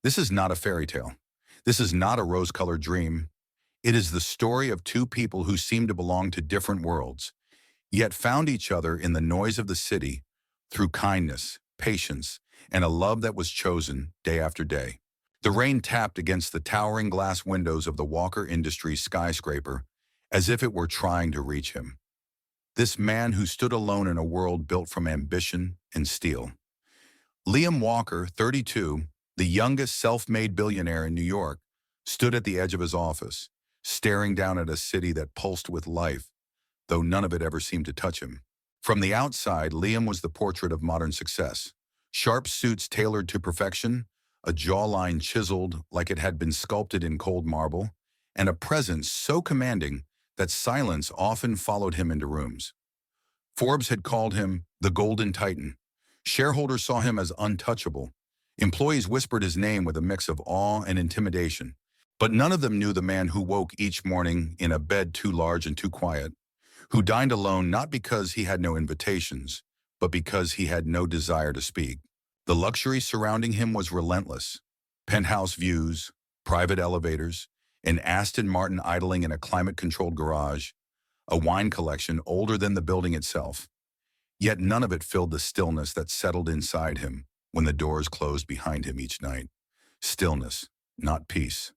This is not a fairy tale. This is not a rose-colored dream. It is the story of two people who seem to belong to different worlds, yet found each other in the noise of the city through kindness, patience, and a love that was chosen day after day. The rain tapped against the towering glass windows of the Walker Industries skyscraper as if it were trying to reach him. This man who stood alone in a world built from ambition and steel. Liam Walker, 32, the youngest self-made billionaire in New York, stood at the edge of his office, staring down at a city that pulsed with life, though none of it ever seemed to touch him. From the outside, Liam was the portrait of modern success. Sharp suits tailored to perfection, a jawline chiseled like it had been sculpted in cold marble, and a presence so commanding that silence often followed him into rooms. Forbes had called him the Golden Titan. Shareholders saw him as untouchable. Employees whispered his name with a mix of awe and intimidation. But none of them knew the man who woke each morning in a bed too large and too quiet, who dined alone not because he had no invitations, but because he had no desire to speak. The luxury surrounding him was relentless. Penthouse views, private elevators, an Aston Martin idling in a climate-controlled garage, a wine collection older than the building itself. Yet none of it filled the stillness that settled inside him when the doors closed behind him each night. Stillness, not peace.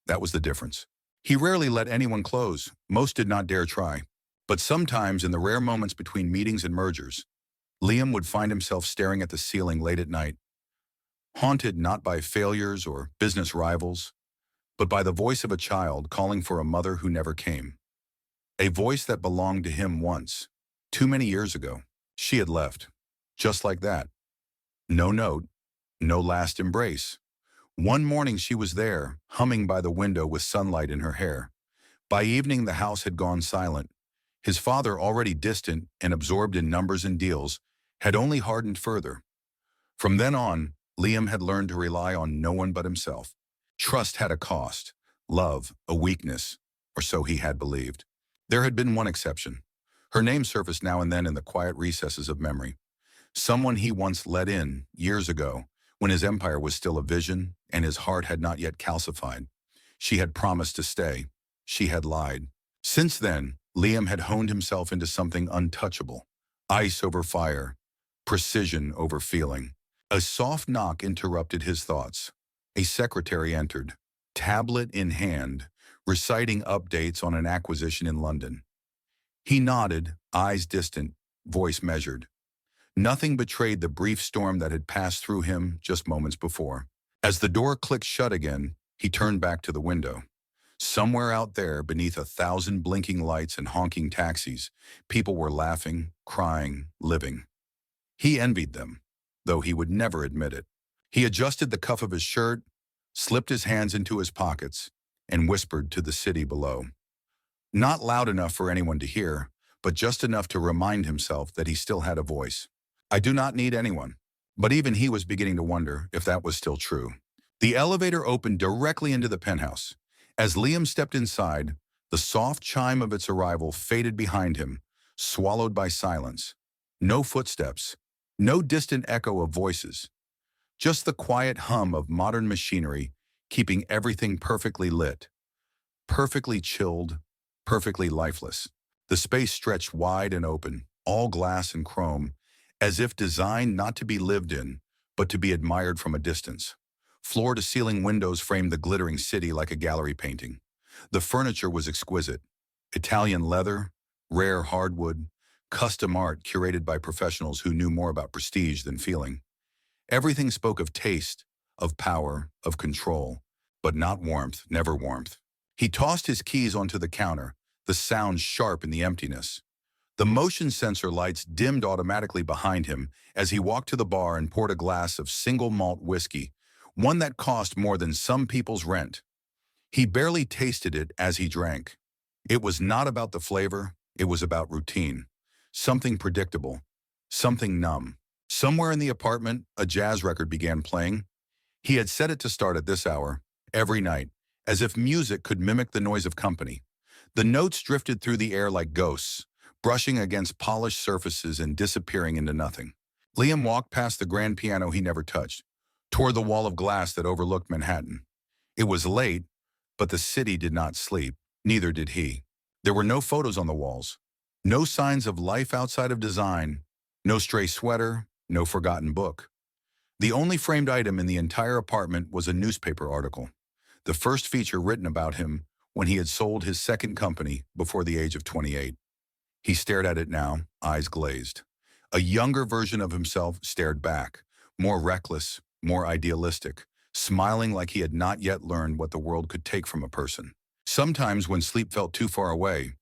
That was the difference. He rarely let anyone close. Most did not dare try. But sometimes, in the rare moments between meetings and mergers, Liam would find himself staring at the ceiling late at night, haunted not by failures or business rivals, but by the voice of a child calling for a mother who never came. A voice that belonged to him once, too many years ago. She had left, just like that. No note, no last embrace. One morning she was there, humming by the window with sunlight in her hair. By evening the house had gone silent. His father, already distant and absorbed in numbers and deals, had only hardened further. From then on, Liam had learned to rely on no one but himself. Trust had a cost, love a weakness, or so he had believed. There had been one exception. Her name surfaced now and then in the quiet recesses of memory. Someone he once let in, years ago, when his empire was still a vision and his heart had not yet calcified. She had promised to stay. She had lied. Since then, Liam had honed himself into something untouchable. Ice over fire, precision over feeling. A soft knock interrupted his thoughts. A secretary entered, tablet in hand, reciting updates on an acquisition in London. He nodded, eyes distant, voice measured. Nothing betrayed the brief storm that had passed through him just moments before. As the door clicked shut again, he turned back to the window. Somewhere out there, beneath 1,000 blinking lights and honking taxis, people were laughing, crying, living. He envied them, though he would never admit it. He adjusted the cuff of his shirt, slipped his hands into his pockets, and whispered to the city below. Not loud enough for anyone to hear, but just enough to remind himself that he still had a voice. I do not need anyone. But even he was beginning to wonder if that was still true. The elevator opened directly into the penthouse. As Liam stepped inside, the soft chime of its arrival faded behind him, swallowed by silence. No footsteps, no distant echo of voices. Just the quiet hum of modern machinery keeping everything perfectly lit, perfectly chilled, perfectly lifeless. The space stretched wide and open, all glass and chrome, as if designed not to be lived in, but to be admired from a distance. Floor-to-ceiling windows framed the glittering city like a gallery painting. The furniture was exquisite. Italian leather, rare hardwood, custom art curated by professionals who knew more about prestige than feeling. Everything spoke of taste, of power, of control, but not warmth, never warmth. He tossed his keys onto the counter, the sound sharp in the emptiness. The motion sensor lights dimmed automatically behind him as he walked to the bar and poured a glass of single malt whiskey, one that cost more than some people's rent. He barely tasted it as he drank. It was not about the flavor, it was about routine. Something predictable, something numb. Somewhere in the apartment, a jazz record began playing. He had set it to start at this hour, every night, as if music could mimic the noise of company. The notes drifted through the air like ghosts, brushing against polished surfaces and disappearing into nothing. Liam walked past the grand piano he never touched. toward the wall of glass that overlooked Manhattan. It was late, but the city did not sleep. Neither did he. There were no photos on the walls, no signs of life outside of design, no stray sweater, no forgotten book. The only framed item in the entire apartment was a newspaper article, the first feature written about him when he had sold his second company before the age of 28. He stared at it now, eyes glazed. A younger version of himself stared back, more reckless, more idealistic, smiling like he had not yet learned what the world could take from a person. Sometimes when sleep felt too far away,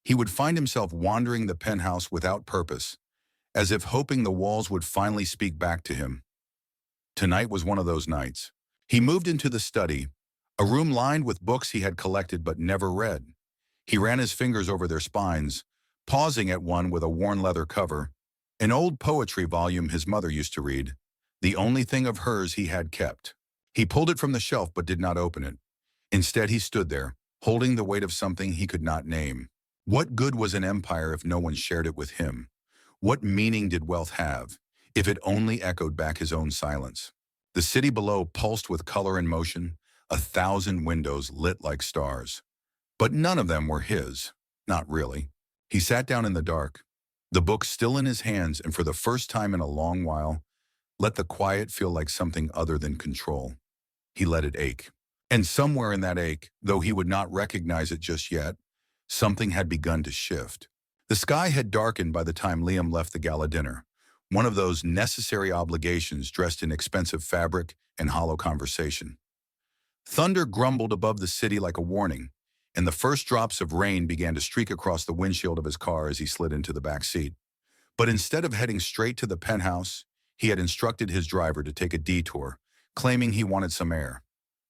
he would find himself wandering the penthouse without purpose, as if hoping the walls would finally speak back to him. Tonight was one of those nights. He moved into the study, a room lined with books he had collected but never read. He ran his fingers over their spines, pausing at one with a worn leather cover, an old poetry volume his mother used to read, the only thing of hers he had kept. He pulled it from the shelf but did not open it. Instead, he stood there, holding the weight of something he could not name. What good was an empire if no one shared it with him? What meaning did wealth have, if it only echoed back his own silence? The city below pulsed with color and motion, 1,000 windows lit like stars. But none of them were his, not really. He sat down in the dark, the book still in his hands, and for the first time in a long while, let the quiet feel like something other than control. He let it ache. And somewhere in that ache, though he would not recognize it just yet, something had begun to shift. The sky had darkened by the time Liam left the gala dinner, one of those necessary obligations dressed in expensive fabric and hollow conversation. Thunder grumbled above the city like a warning, and the first drops of rain began to streak across the windshield of his car as he slid into the back seat. But instead of heading straight to the penthouse, he had instructed his driver to take a detour, claiming he wanted some air.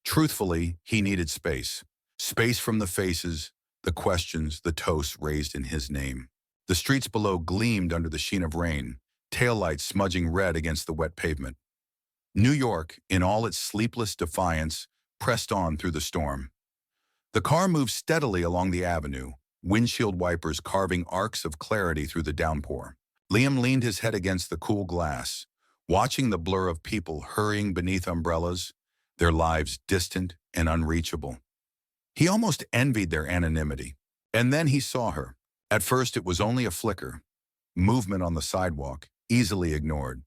Truthfully, he needed space. Space from the faces, the questions, the toasts raised in his name. The streets below gleamed under the sheen of rain, taillights smudging red against the wet pavement. New York, in all its sleepless defiance, pressed on through the storm. The car moved steadily along the avenue, windshield wipers carving arcs of clarity through the downpour. Liam leaned his head against the cool glass, watching the blur of people hurrying beneath umbrellas, their lives distant and unreachable. He almost envied their anonymity. And then he saw her. At first it was only a flicker, movement on the sidewalk, easily ignored.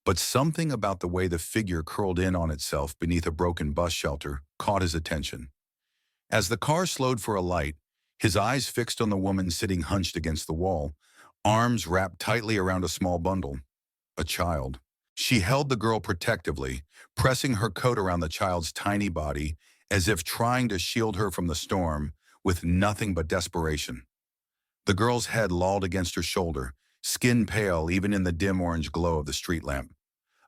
But something about the way the figure curled in on itself beneath a broken bus shelter caught his attention. As the car slowed for a light, his eyes fixed on the woman sitting hunched against the wall, arms wrapped tightly around a small bundle. A child. She held the girl protectively, pressing her coat around the child's tiny body, as if trying to shield her from the storm, with nothing but desperation. The girl's head lolled against her shoulder, skin pale even in the dim orange glow of the street lamp.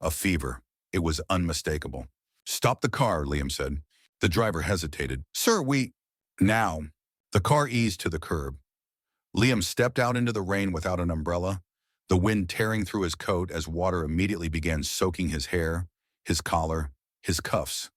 A fever. It was unmistakable. "Stop the car," Liam said. The driver hesitated. "Sir, we—" Now. The car eased to the curb. Liam stepped out into the rain without an umbrella, the wind tearing through his coat as water immediately began soaking his hair, his collar, his cuffs.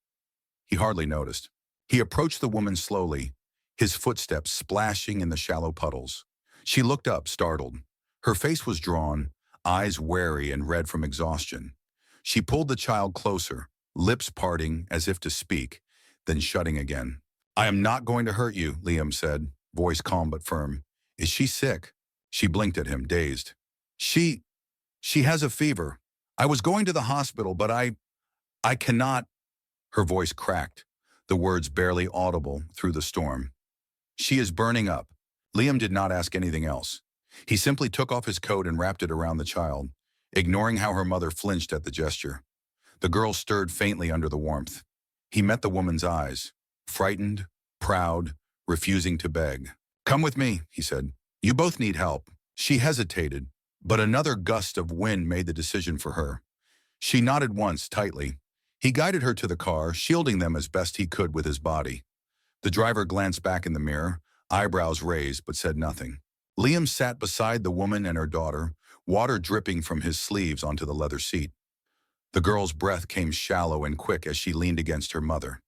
He hardly noticed. He approached the woman slowly, his footsteps splashing in the shallow puddles. She looked up, startled. Her face was drawn, eyes wary and red from exhaustion. She pulled the child closer, lips parting as if to speak, then shutting again. "I am not going to hurt you," Liam said, voice calm but firm. "Is she sick?" She blinked at him, dazed. She has a fever. I was going to the hospital, but I cannot." Her voice cracked, the words barely audible through the storm. "She is burning up." Liam did not ask anything else. He simply took off his coat and wrapped it around the child, ignoring how her mother flinched at the gesture. The girl stirred faintly under the warmth. He met the woman's eyes, frightened, proud, refusing to beg. "Come with me," he said. "You both need help." She hesitated, but another gust of wind made the decision for her. She nodded once, tightly. He guided her to the car, shielding them as best he could with his body. The driver glanced back in the mirror, eyebrows raised, but said nothing. Liam sat beside the woman and her daughter, water dripping from his sleeves onto the leather seat. The girl's breath came shallow and quick as she leaned against her mother.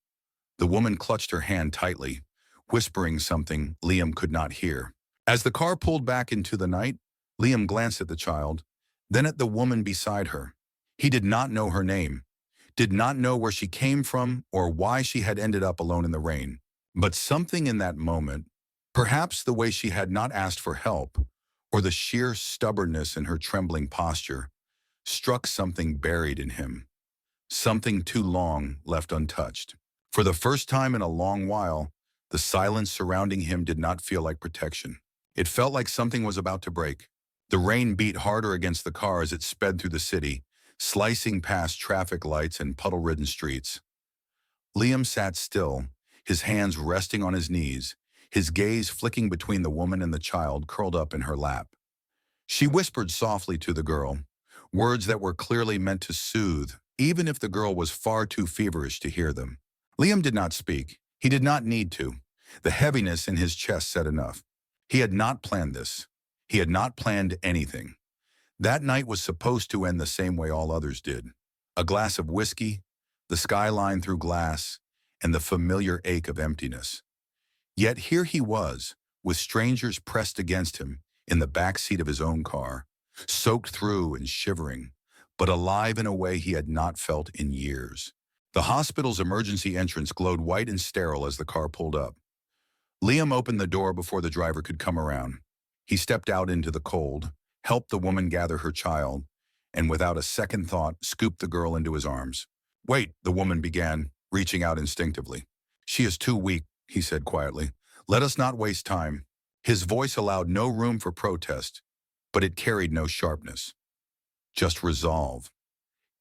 The woman clutched her hand tightly, whispering something Liam could not hear. As the car pulled back into the night, Liam glanced at the child, then at the woman beside her. He did not know her name, did not know where she came from or why she had ended up alone in the rain. But something in that moment, perhaps the way she had not asked for help, or the sheer stubbornness in her trembling posture, struck something buried in him, something too long left untouched. For the first time in a long while, the silence surrounding him did not feel like protection. It felt like something was about to break. The rain beat harder against the car as it sped through the city, slicing past traffic lights and puddle-ridden streets. Liam sat still, his hands resting on his knees, his gaze flicking between the woman and the child curled up in her lap. She whispered softly to the girl, words that were clearly meant to soothe, even if the girl was far too feverish to hear them. Liam did not speak. He did not need to. The heaviness in his chest said enough. He had not planned this. He had not planned anything. That night was supposed to end the same way all others did. A glass of whiskey, the skyline through glass, and the familiar ache of emptiness. Yet here he was, with strangers pressed against him in the back seat of his own car, soaked through and shivering, but alive in a way he had not felt in years. The hospital's emergency entrance glowed white and sterile as the car pulled up. Liam opened the door before the driver could come around. He stepped out into the cold, helped the woman gather her child, and without a second thought, scooped the girl into his arms. "Wait," the woman began, reaching out instinctively. "She is too weak," he said quietly. "Let us not waste time." His voice allowed no room for protest, but it carried no sharpness. Just resolve.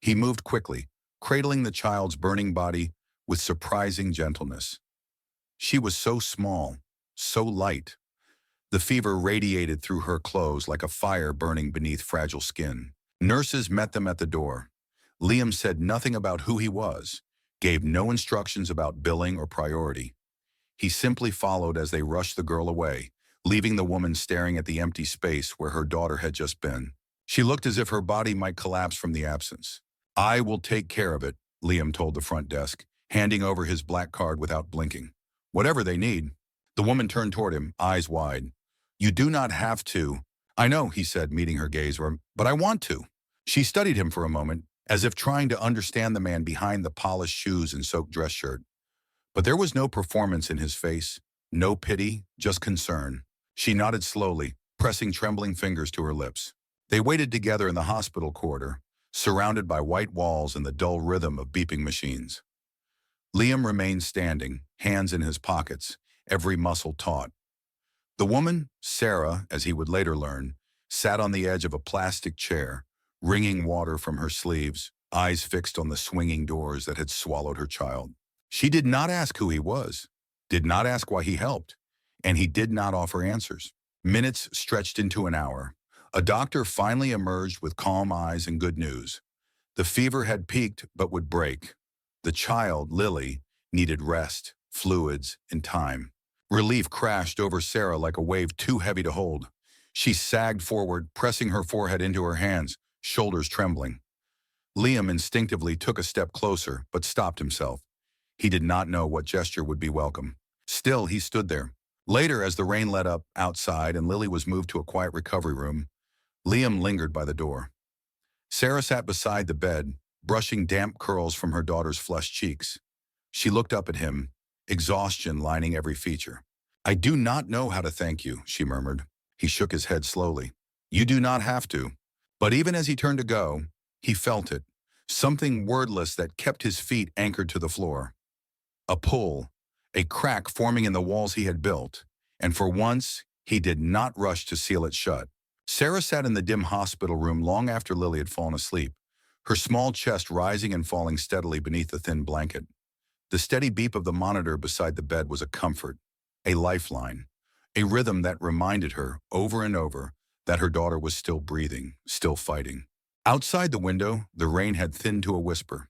He moved quickly, cradling the child's burning body with surprising gentleness. She was so small, so light. The fever radiated through her clothes like a fire burning beneath fragile skin. Nurses met them at the door. Liam said nothing about who he was, gave no instructions about billing or priority. He simply followed as they rushed the girl away, leaving the woman staring at the empty space where her daughter had just been. She looked as if her body might collapse from the absence. "I will take care of it," Liam told the front desk, handing over his black card without blinking. "Whatever they need." The woman turned toward him, eyes wide. "You do not have to." "I know," he said, meeting her gaze, "but I want to." She studied him for a moment, as if trying to understand the man behind the polished shoes and soaked dress shirt. But there was no performance in his face, no pity, just concern. She nodded slowly, pressing trembling fingers to her lips. They waited together in the hospital corridor, surrounded by white walls and the dull rhythm of beeping machines. Liam remained standing, hands in his pockets, every muscle taut. The woman, Sarah, as he would later learn, sat on the edge of a plastic chair, wringing water from her sleeves, eyes fixed on the swinging doors that had swallowed her child. She did not ask who he was, did not ask why he helped, and he did not offer answers. Minutes stretched into an hour. A doctor finally emerged with calm eyes and good news. The fever had peaked but would break. The child, Lily, needed rest, fluids, and time. Relief crashed over Sarah like a wave too heavy to hold. She sagged forward, pressing her forehead into her hands, shoulders trembling. Liam instinctively took a step closer, but stopped himself. He did not know what gesture would be welcome. Still, he stood there. Later, as the rain let up outside and Lily was moved to a quiet recovery room, Liam lingered by the door. Sarah sat beside the bed, brushing damp curls from her daughter's flushed cheeks. She looked up at him, exhaustion lining every feature. "I do not know how to thank you," she murmured. He shook his head slowly. "You do not have to." But even as he turned to go, he felt it, something wordless that kept his feet anchored to the floor. A pull, a crack forming in the walls he had built, and for once, he did not rush to seal it shut. Sarah sat in the dim hospital room long after Lily had fallen asleep, her small chest rising and falling steadily beneath the thin blanket. The steady beep of the monitor beside the bed was a comfort, a lifeline, a rhythm that reminded her, over and over, that her daughter was still breathing, still fighting. Outside the window, the rain had thinned to a whisper.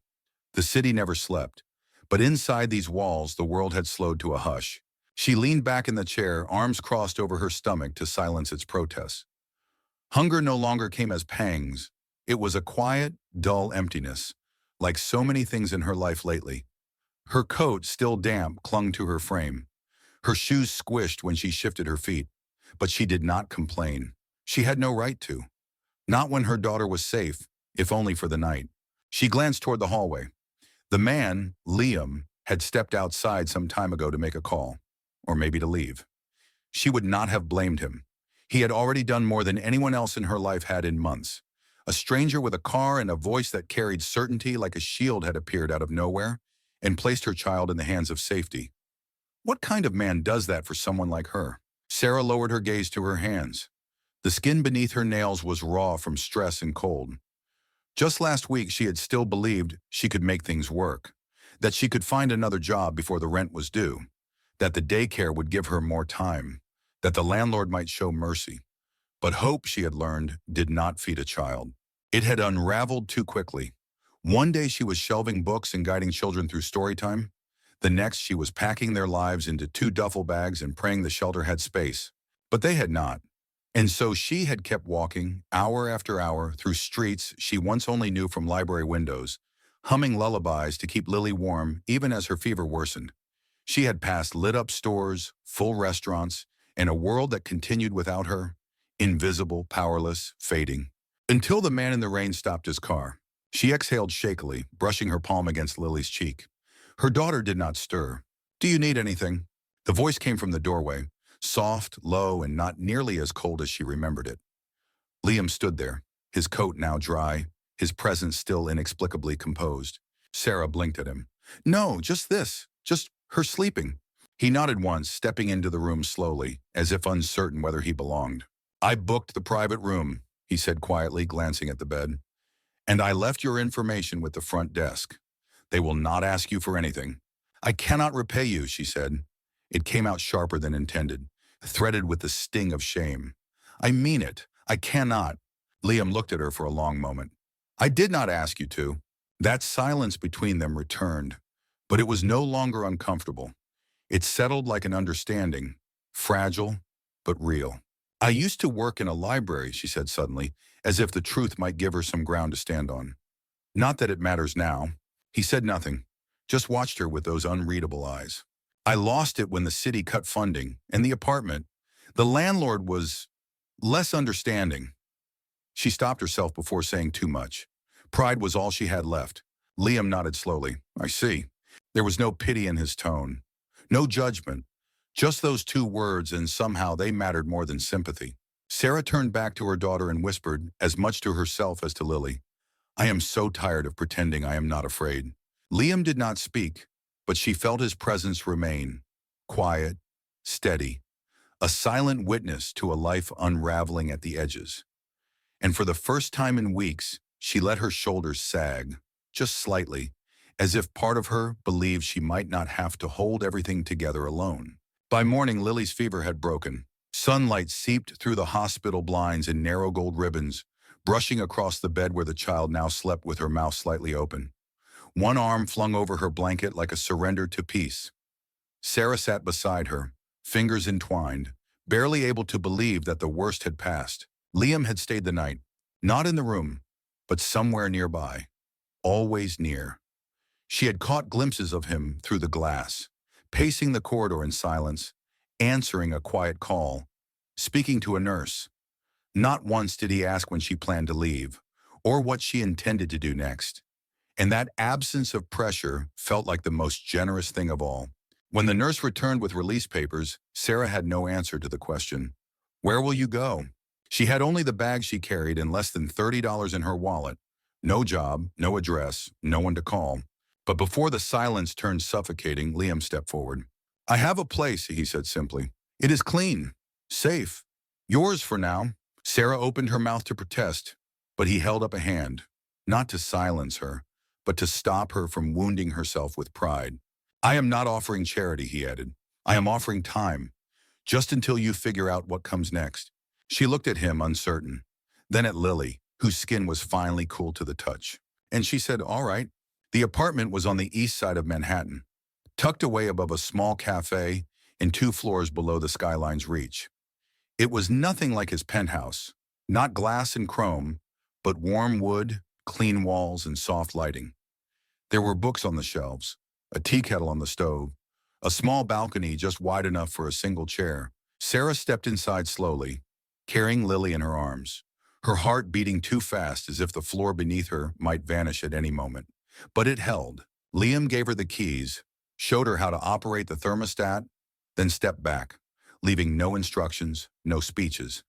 The city never slept, but inside these walls, the world had slowed to a hush. She leaned back in the chair, arms crossed over her stomach to silence its protests. Hunger no longer came as pangs. It was a quiet, dull emptiness, like so many things in her life lately. Her coat, still damp, clung to her frame. Her shoes squished when she shifted her feet, but she did not complain. She had no right to. Not when her daughter was safe, if only for the night. She glanced toward the hallway. The man, Liam, had stepped outside some time ago to make a call, or maybe to leave. She would not have blamed him. He had already done more than anyone else in her life had in months. A stranger with a car and a voice that carried certainty like a shield had appeared out of nowhere and placed her child in the hands of safety. What kind of man does that for someone like her? Sarah lowered her gaze to her hands. The skin beneath her nails was raw from stress and cold. Just last week, she had still believed she could make things work, that she could find another job before the rent was due, that the daycare would give her more time, that the landlord might show mercy. But hope, she had learned, did not feed a child. It had unraveled too quickly. One day she was shelving books and guiding children through story time. The next she was packing their lives into 2 duffel bags and praying the shelter had space. But they had not. And so she had kept walking, hour after hour, through streets she once only knew from library windows, humming lullabies to keep Lily warm even as her fever worsened. She had passed lit-up stores, full restaurants, and a world that continued without her, invisible, powerless, fading. Until the man in the rain stopped his car. She exhaled shakily, brushing her palm against Lily's cheek. Her daughter did not stir. "Do you need anything?" The voice came from the doorway, soft, low, and not nearly as cold as she remembered it. Liam stood there, his coat now dry, his presence still inexplicably composed. Sarah blinked at him. "No, just this. Just her sleeping." He nodded once, stepping into the room slowly, as if uncertain whether he belonged. "I booked the private room," he said quietly, glancing at the bed. "And I left your information with the front desk. They will not ask you for anything." "I cannot repay you," she said. It came out sharper than intended, threaded with the sting of shame. "I mean it. I cannot." Liam looked at her for a long moment. "I did not ask you to." That silence between them returned, but it was no longer uncomfortable. It settled like an understanding, fragile, but real. "I used to work in a library," she said suddenly, as if the truth might give her some ground to stand on. "Not that it matters now." He said nothing, just watched her with those unreadable eyes. "I lost it when the city cut funding, and the apartment. The landlord was less understanding." She stopped herself before saying too much. Pride was all she had left. Liam nodded slowly. "I see." There was no pity in his tone, no judgment, just those 2 words, and somehow they mattered more than sympathy. Sarah turned back to her daughter and whispered, as much to herself as to Lily, "I am so tired of pretending I am not afraid." Liam did not speak, but she felt his presence remain, quiet, steady, a silent witness to a life unraveling at the edges. And for the first time in weeks, she let her shoulders sag, just slightly, as if part of her believed she might not have to hold everything together alone. By morning, Lily's fever had broken. Sunlight seeped through the hospital blinds in narrow gold ribbons, brushing across the bed where the child now slept with her mouth slightly open. One arm flung over her blanket like a surrender to peace. Sarah sat beside her, fingers entwined, barely able to believe that the worst had passed. Liam had stayed the night, not in the room, but somewhere nearby, always near. She had caught glimpses of him through the glass, pacing the corridor in silence, answering a quiet call, speaking to a nurse. Not once did he ask when she planned to leave, or what she intended to do next. And that absence of pressure felt like the most generous thing of all. When the nurse returned with release papers, Sarah had no answer to the question, "Where will you go?" She had only the bag she carried and less than $30 in her wallet. No job, no address, no one to call. But before the silence turned suffocating, Liam stepped forward. "I have a place," he said simply. "It is clean, safe, yours for now." Sarah opened her mouth to protest, but he held up a hand, not to silence her, but to stop her from wounding herself with pride. "I am not offering charity," he added. "I am offering time, just until you figure out what comes next." She looked at him, uncertain, then at Lily, whose skin was finally cool to the touch. And she said, "All right." The apartment was on the east side of Manhattan, tucked away above a small cafe and 2 floors below the skyline's reach. It was nothing like his penthouse, not glass and chrome, but warm wood, clean walls, and soft lighting. There were books on the shelves, a tea kettle on the stove, a small balcony just wide enough for a single chair. Sarah stepped inside slowly, carrying Lily in her arms, her heart beating too fast as if the floor beneath her might vanish at any moment. But it held. Liam gave her the keys, showed her how to operate the thermostat, then stepped back, leaving no instructions, no speeches.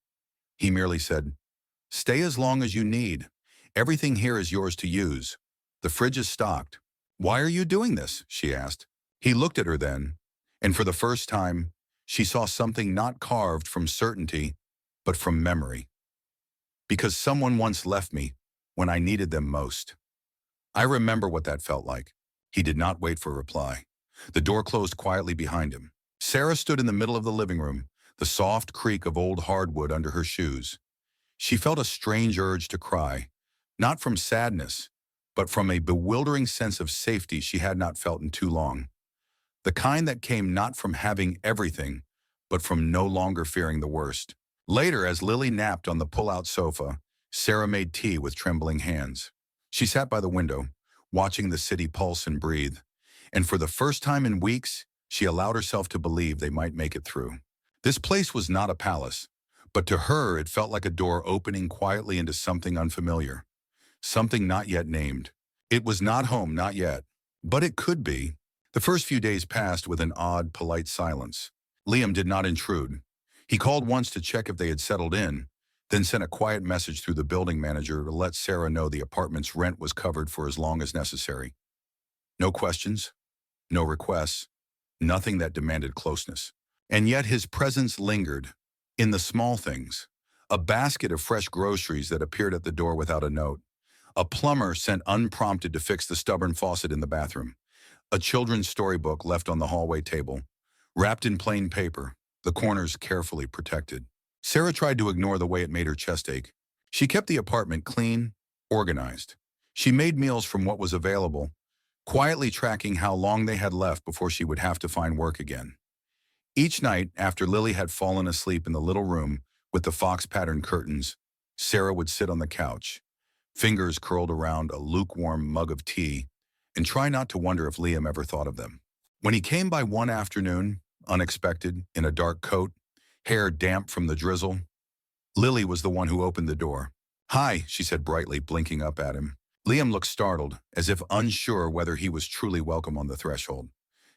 He merely said, "Stay as long as you need. Everything here is yours to use. The fridge is stocked." "Why are you doing this?" she asked. He looked at her then, and for the first time, she saw something not carved from certainty, but from memory. "Because someone once left me when I needed them most." I remember what that felt like. He did not wait for a reply. The door closed quietly behind him. Sarah stood in the middle of the living room, the soft creak of old hardwood under her shoes. She felt a strange urge to cry, not from sadness, but from a bewildering sense of safety she had not felt in too long. The kind that came not from having everything, but from no longer fearing the worst. Later, as Lily napped on the pull-out sofa, Sarah made tea with trembling hands. She sat by the window, watching the city pulse and breathe, and for the first time in weeks, she allowed herself to believe they might make it through. This place was not a palace, but to her it felt like a door opening quietly into something unfamiliar, something not yet named. It was not home, not yet, but it could be. The first few days passed with an odd, polite silence. Liam did not intrude. He called once to check if they had settled in, then sent a quiet message through the building manager to let Sarah know the apartment's rent was covered for as long as necessary. No questions, no requests, nothing that demanded closeness. And yet his presence lingered, in the small things. A basket of fresh groceries that appeared at the door without a note. A plumber sent unprompted to fix the stubborn faucet in the bathroom. A children's storybook left on the hallway table, wrapped in plain paper, the corners carefully protected. Sarah tried to ignore the way it made her chest ache. She kept the apartment clean, organized. She made meals from what was available, quietly tracking how long they had left before she would have to find work again. Each night, after Lily had fallen asleep in the little room with the fox-patterned curtains, Sarah would sit on the couch, fingers curled around a lukewarm mug of tea, and try not to wonder if Liam ever thought of them. When he came by one afternoon, unexpected, in a dark coat, hair damp from the drizzle, Lily was the one who opened the door. "Hi," she said brightly, blinking up at him. Liam looked startled, as if unsure whether he was truly welcome on the threshold.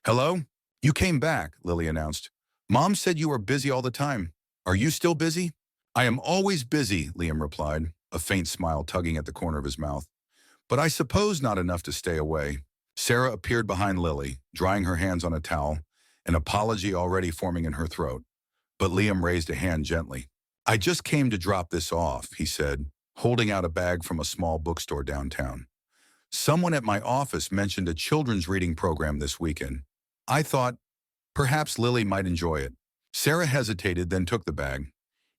"Hello? You came back," Lily announced. "Mom said you were busy all the time. Are you still busy?" "I am always busy," Liam replied, a faint smile tugging at the corner of his mouth. "But I suppose not enough to stay away." Sarah appeared behind Lily, drying her hands on a towel, an apology already forming in her throat. But Liam raised a hand gently. "I just came to drop this off," he said, holding out a bag from a small bookstore downtown. "Someone at my office mentioned a children's reading program this weekend. I thought perhaps Lily might enjoy it." Sarah hesitated, then took the bag.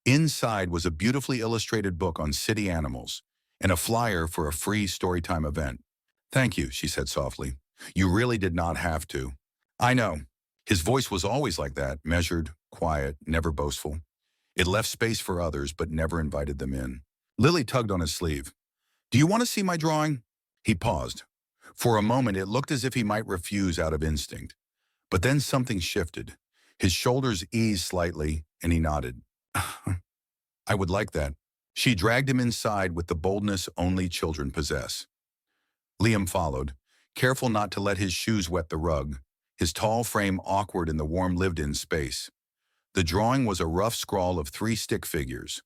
Inside was a beautifully illustrated book on city animals and a flyer for a free storytime event. "Thank you," she said softly. "You really did not have to." "I know." His voice was always like that, measured, quiet, never boastful. It left space for others, but never invited them in. Lily tugged on his sleeve. "Do you want to see my drawing?" He paused. For a moment, it looked as if he might refuse out of instinct. But then something shifted. His shoulders eased slightly, and he nodded. "I would like that." She dragged him inside with the boldness only children possess. Liam followed, careful not to let his shoes wet the rug, his tall frame awkward in the warm lived-in space. The drawing was a rough scrawl of 3 stick figures,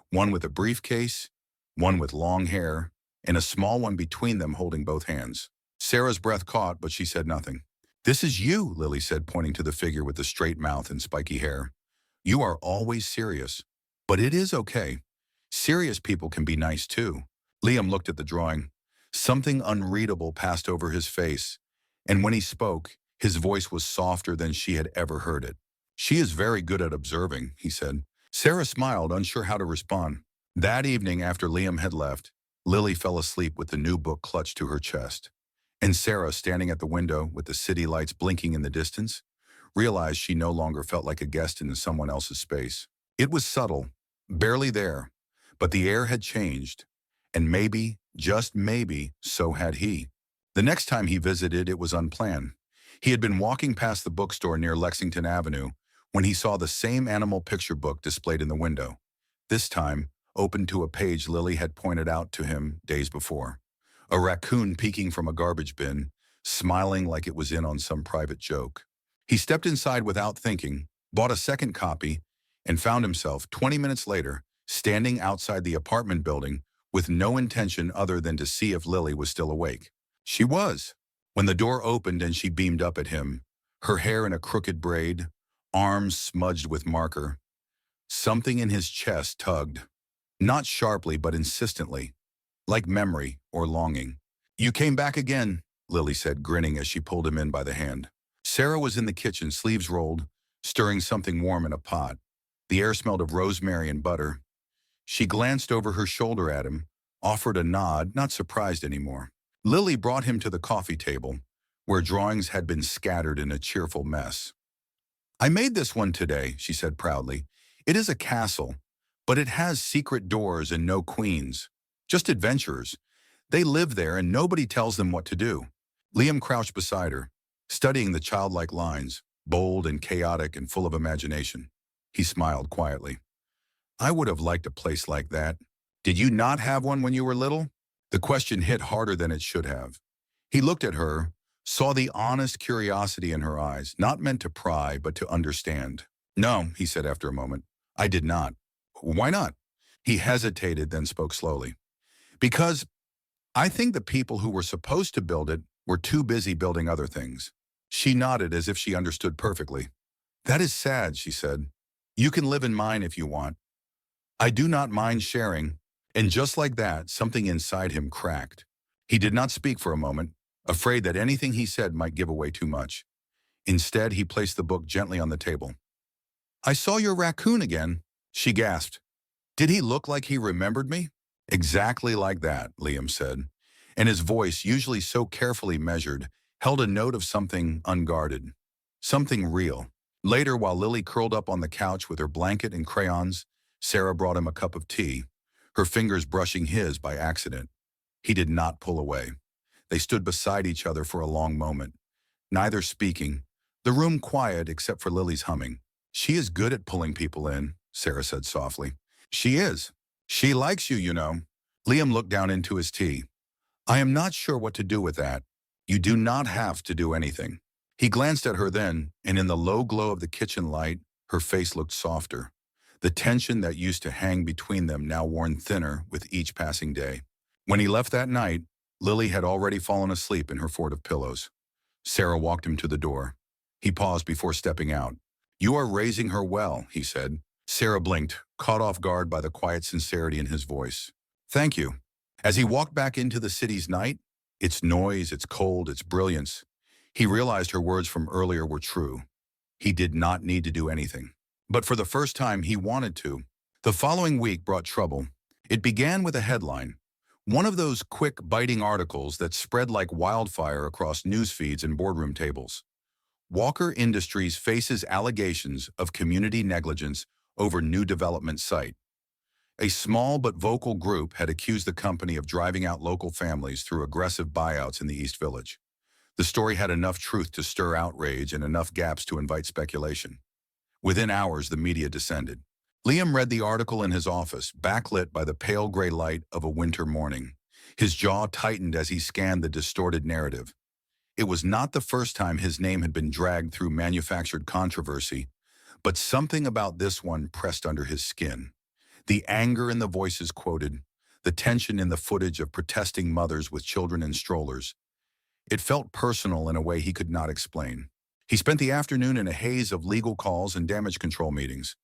one with a briefcase, one with long hair, and a small one between them holding both hands. Sarah's breath caught, but she said nothing. "This is you," Lily said, pointing to the figure with the straight mouth and spiky hair. "You are always serious. But it is okay. Serious people can be nice too." Liam looked at the drawing. Something unreadable passed over his face, and when he spoke, his voice was softer than she had ever heard it. "She is very good at observing," he said. Sarah smiled, unsure how to respond. That evening, after Liam had left, Lily fell asleep with the new book clutched to her chest. And Sarah, standing at the window with the city lights blinking in the distance, realized she no longer felt like a guest in someone else's space. It was subtle, barely there, but the air had changed, and maybe, just maybe, so had he. The next time he visited, it was unplanned. He had been walking past the bookstore near Lexington Avenue when he saw the same animal picture book displayed in the window, this time open to a page Lily had pointed out to him days before. A raccoon peeking from a garbage bin, smiling like it was in on some private joke. He stepped inside without thinking, bought a second copy, and found himself 20 minutes later standing outside the apartment building with no intention other than to see if Lily was still awake. She was. When the door opened and she beamed up at him, her hair in a crooked braid, arms smudged with marker, something in his chest tugged, not sharply but insistently, like memory or longing. "You came back again," Lily said, grinning as she pulled him in by the hand. Sarah was in the kitchen, sleeves rolled, stirring something warm in a pot. The air smelled of rosemary and butter. She glanced over her shoulder at him, offered a nod, not surprised anymore. Lily brought him to the coffee table, where drawings had been scattered in a cheerful mess. "I made this one today," she said proudly. "It is a castle, but it has secret doors and no queens. Just adventurers. They live there and nobody tells them what to do." Liam crouched beside her, studying the childlike lines, bold and chaotic and full of imagination. He smiled quietly. "I would have liked a place like that. Did you not have one when you were little?" The question hit harder than it should have. He looked at her, saw the honest curiosity in her eyes, not meant to pry, but to understand. "No," he said after a moment. "I did not." "Why not?" He hesitated, then spoke slowly. "Because I think the people who were supposed to build it were too busy building other things." She nodded as if she understood perfectly. "That is sad," she said. "You can live in mine if you want. I do not mind sharing." And just like that, something inside him cracked. He did not speak for a moment, afraid that anything he said might give away too much. Instead, he placed the book gently on the table. "I saw your raccoon again," she gasped. "Did he look like he remembered me?" "Exactly like that," Liam said, and his voice, usually so carefully measured, held a note of something unguarded, something real. Later, while Lily curled up on the couch with her blanket and crayons, Sarah brought him a cup of tea, her fingers brushing his by accident. He did not pull away. They stood beside each other for a long moment, neither speaking, the room quiet except for Lily's humming. "She is good at pulling people in," Sarah said softly. "She is. She likes you, you know." Liam looked down into his tea. "I am not sure what to do with that." "You do not have to do anything." He glanced at her then, and in the low glow of the kitchen light, her face looked softer. The tension that used to hang between them now worn thinner with each passing day. When he left that night, Lily had already fallen asleep in her fort of pillows. Sarah walked him to the door. He paused before stepping out. "You are raising her well," he said. Sarah blinked, caught off guard by the quiet sincerity in his voice. "Thank you." As he walked back into the city's night, its noise, its cold, its brilliance, he realized her words from earlier were true. He did not need to do anything. But for the first time, he wanted to. The following week brought trouble. It began with a headline, one of those quick, biting articles that spread like wildfire across news feeds and boardroom tables. Walker Industries faces allegations of community negligence over new development site. A small but vocal group had accused the company of driving out local families through aggressive buyouts in the East Village. The story had enough truth to stir outrage and enough gaps to invite speculation. Within hours, the media descended. Liam read the article in his office, backlit by the pale gray light of a winter morning. His jaw tightened as he scanned the distorted narrative. It was not the first time his name had been dragged through manufactured controversy, but something about this one pressed under his skin. The anger in the voices quoted, the tension in the footage of protesting mothers with children in strollers. It felt personal in a way he could not explain. He spent the afternoon in a haze of legal calls and damage control meetings.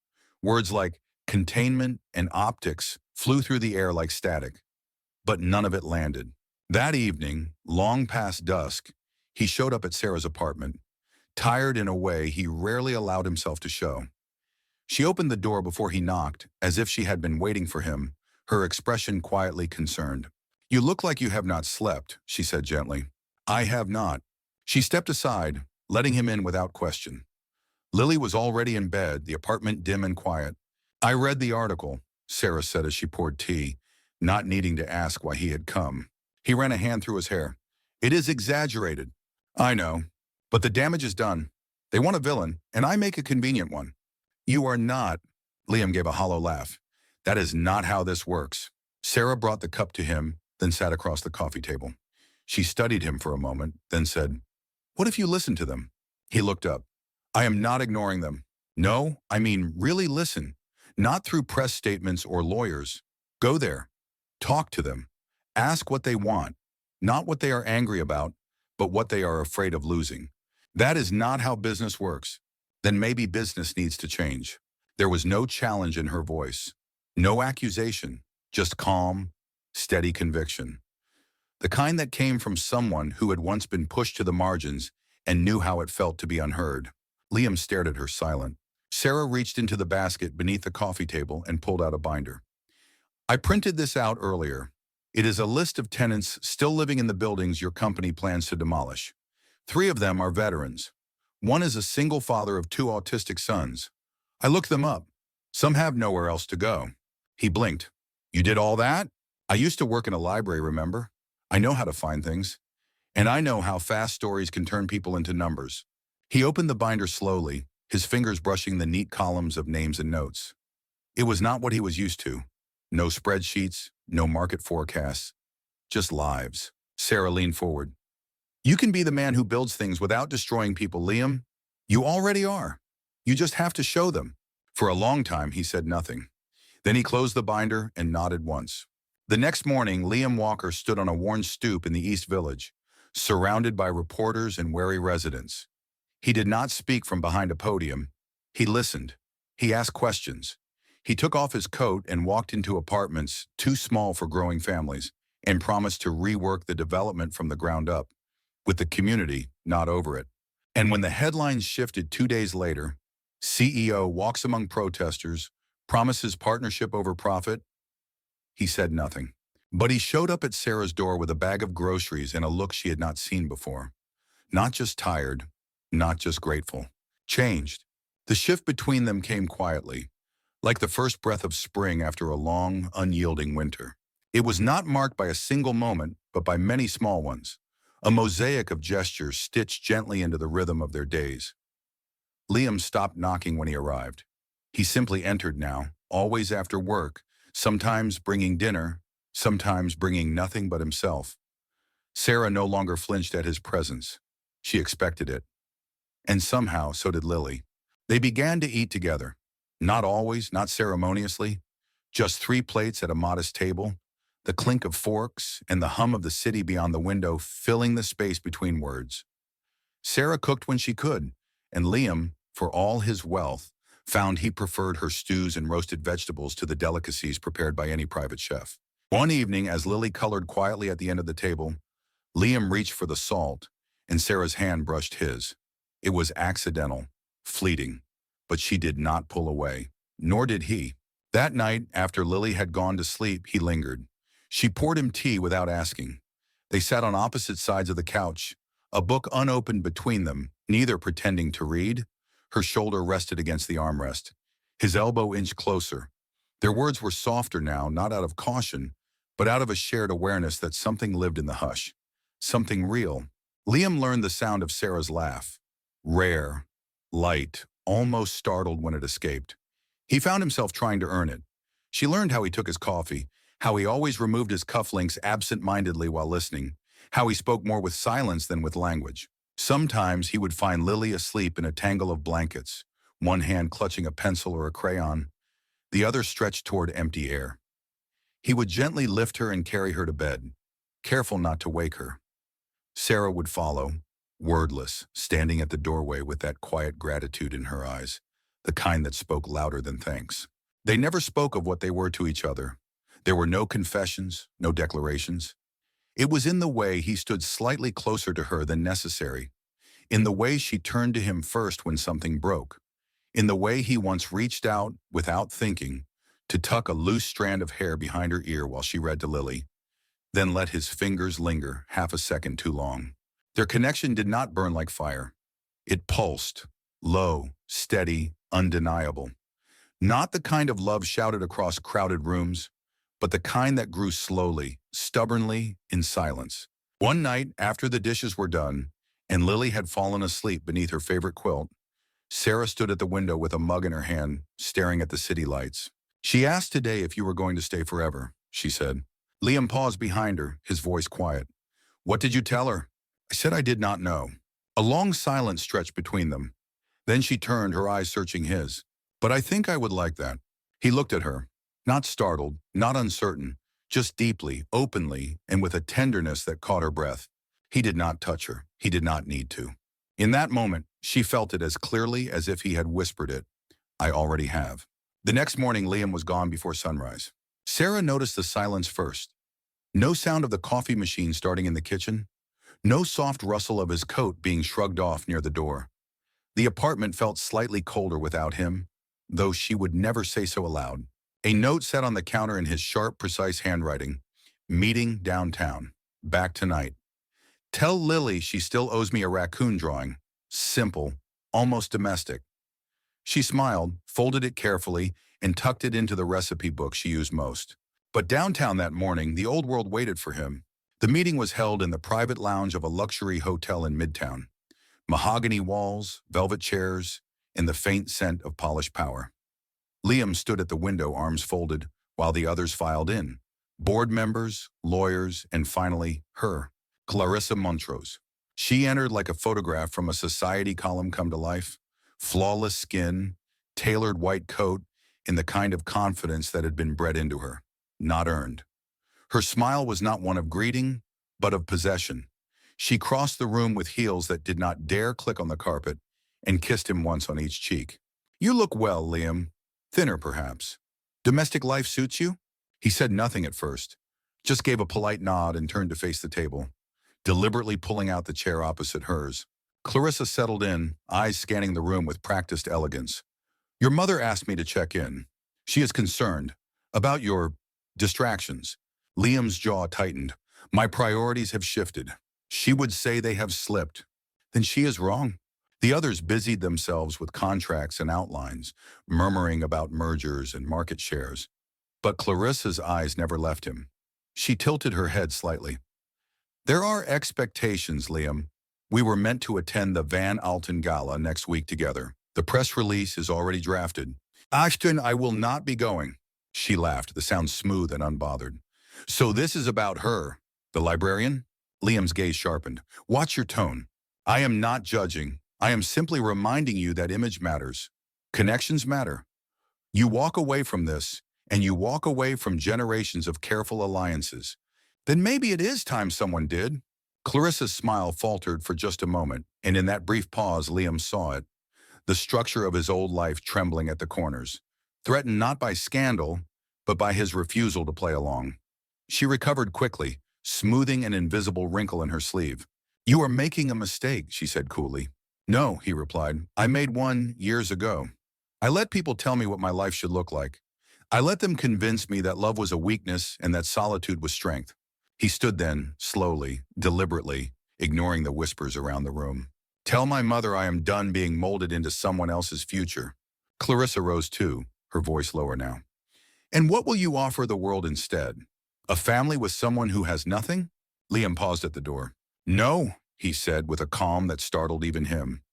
Words like containment and optics flew through the air like static, but none of it landed. That evening, long past dusk, he showed up at Sarah's apartment, tired in a way he rarely allowed himself to show. She opened the door before he knocked, as if she had been waiting for him, her expression quietly concerned. "You look like you have not slept," she said gently. "I have not." She stepped aside, letting him in without question. Lily was already in bed, the apartment dim and quiet. "I read the article," Sarah said as she poured tea, not needing to ask why he had come. He ran a hand through his hair. "It is exaggerated." "I know, but the damage is done. They want a villain, and I make a convenient one." "You are not." Liam gave a hollow laugh. "That is not how this works." Sarah brought the cup to him, then sat across the coffee table. She studied him for a moment, then said, "What if you listen to them?" He looked up. "I am not ignoring them. No, I mean really listen. Not through press statements or lawyers. Go there. Talk to them. Ask what they want. Not what they are angry about, but what they are afraid of losing. That is not how business works. Then maybe business needs to change." There was no challenge in her voice. No accusation. Just calm, steady conviction. The kind that came from someone who had once been pushed to the margins and knew how it felt to be unheard. Liam stared at her silent. Sarah reached into the basket beneath the coffee table and pulled out a binder. "I printed this out earlier. It is a list of tenants still living in the buildings your company plans to demolish. 3 of them are veterans. One is a single father of 2 autistic sons. I looked them up. Some have nowhere else to go." He blinked. "You did all that? I used to work in a library, remember? I know how to find things. And I know how fast stories can turn people into numbers." He opened the binder slowly, his fingers brushing the neat columns of names and notes. It was not what he was used to. No spreadsheets, no market forecasts, just lives. Sarah leaned forward. "You can be the man who builds things without destroying people, Liam. You already are. You just have to show them." For a long time, he said nothing. Then he closed the binder and nodded once. The next morning, Liam Walker stood on a worn stoop in the East Village, surrounded by reporters and wary residents. He did not speak from behind a podium. He listened. He asked questions. He took off his coat and walked into apartments too small for growing families and promised to rework the development from the ground up, with the community not over it. And when the headlines shifted 2 days later, CEO walks among protesters, promises partnership over profit, he said nothing. But he showed up at Sarah's door with a bag of groceries and a look she had not seen before. Not just tired, not just grateful. Changed. The shift between them came quietly, like the first breath of spring after a long, unyielding winter. It was not marked by a single moment, but by many small ones, a mosaic of gestures stitched gently into the rhythm of their days. Liam stopped knocking when he arrived. He simply entered now, always after work, sometimes bringing dinner, sometimes bringing nothing but himself. Sarah no longer flinched at his presence. She expected it. And somehow, so did Lily. They began to eat together. Not always, not ceremoniously. Just 3 plates at a modest table, the clink of forks and the hum of the city beyond the window filling the space between words. Sarah cooked when she could, and Liam, for all his wealth, found he preferred her stews and roasted vegetables to the delicacies prepared by any private chef. One evening, as Lily colored quietly at the end of the table, Liam reached for the salt, and Sarah's hand brushed his. It was accidental, fleeting, but she did not pull away, nor did he. That night, after Lily had gone to sleep, he lingered. She poured him tea without asking. They sat on opposite sides of the couch, a book unopened between them, neither pretending to read. Her shoulder rested against the armrest. His elbow inched closer. Their words were softer now, not out of caution, but out of a shared awareness that something lived in the hush. Something real. Liam learned the sound of Sarah's laugh. Rare, light, almost startled when it escaped. He found himself trying to earn it. She learned how he took his coffee, how he always removed his cufflinks absent-mindedly while listening, how he spoke more with silence than with language. Sometimes he would find Lily asleep in a tangle of blankets, one hand clutching a pencil or a crayon, the other stretched toward empty air. He would gently lift her and carry her to bed, careful not to wake her. Sarah would follow, wordless, standing at the doorway with that quiet gratitude in her eyes, the kind that spoke louder than thanks. They never spoke of what they were to each other. There were no confessions, no declarations. It was in the way he stood slightly closer to her than necessary, in the way she turned to him first when something broke, in the way he once reached out, without thinking, to tuck a loose strand of hair behind her ear while she read to Lily, then let his fingers linger half a second too long. Their connection did not burn like fire. It pulsed, low, steady, undeniable. Not the kind of love shouted across crowded rooms, but the kind that grew slowly, stubbornly, in silence. One night, after the dishes were done, and Lily had fallen asleep beneath her favorite quilt, Sarah stood at the window with a mug in her hand, staring at the city lights. "She asked today if you were going to stay forever," she said. Liam paused behind her, his voice quiet. What did you tell her? I said I did not know. A long silence stretched between them. Then she turned, her eyes searching his. But I think I would like that. He looked at her, not startled, not uncertain, just deeply, openly, and with a tenderness that caught her breath. He did not touch her. He did not need to. In that moment, she felt it as clearly as if he had whispered it. I already have. The next morning, Liam was gone before sunrise. Sarah noticed the silence first. No sound of the coffee machine starting in the kitchen. No soft rustle of his coat being shrugged off near the door. The apartment felt slightly colder without him, though she would never say so aloud. A note sat on the counter in his sharp, precise handwriting. Meeting downtown. Back tonight. Tell Lily she still owes me a raccoon drawing. Simple, almost domestic. She smiled, folded it carefully, and tucked it into the recipe book she used most. But downtown that morning, the old world waited for him. The meeting was held in the private lounge of a luxury hotel in Midtown. Mahogany walls, velvet chairs, and the faint scent of polished power. Liam stood at the window, arms folded, while the others filed in. Board members, lawyers, and finally, her, Clarissa Montrose. She entered like a photograph from a society column come to life. Flawless skin, tailored white coat, and the kind of confidence that had been bred into her, not earned. Her smile was not one of greeting, but of possession. She crossed the room with heels that did not dare click on the carpet and kissed him once on each cheek. You look well, Liam. Thinner, perhaps. Domestic life suits you? He said nothing at first, just gave a polite nod and turned to face the table, deliberately pulling out the chair opposite hers. Clarissa settled in, eyes scanning the room with practiced elegance. Your mother asked me to check in. She is concerned about your distractions. Liam's jaw tightened. My priorities have shifted. She would say they have slipped. Then she is wrong. The others busied themselves with contracts and outlines, murmuring about mergers and market shares. But Clarissa's eyes never left him. She tilted her head slightly. There are expectations, Liam. We were meant to attend the Van Alten Gala next week together. The press release is already drafted. Ashton, I will not be going. She laughed, the sound smooth and unbothered. So this is about her, the librarian? Liam's gaze sharpened. Watch your tone. I am not judging. I am simply reminding you that image matters. Connections matter. You walk away from this, and you walk away from generations of careful alliances. Then maybe it is time someone did. Clarissa's smile faltered for just a moment, and in that brief pause, Liam saw it. The structure of his old life trembling at the corners, threatened not by scandal, but by his refusal to play along. She recovered quickly, smoothing an invisible wrinkle in her sleeve. You are making a mistake, she said coolly. No, he replied. I made one years ago. I let people tell me what my life should look like. I let them convince me that love was a weakness and that solitude was strength. He stood then, slowly, deliberately, ignoring the whispers around the room. Tell my mother I am done being molded into someone else's future. Clarissa rose too, her voice lower now. And what will you offer the world instead? A family with someone who has nothing? Liam paused at the door. No, he said with a calm that startled even him.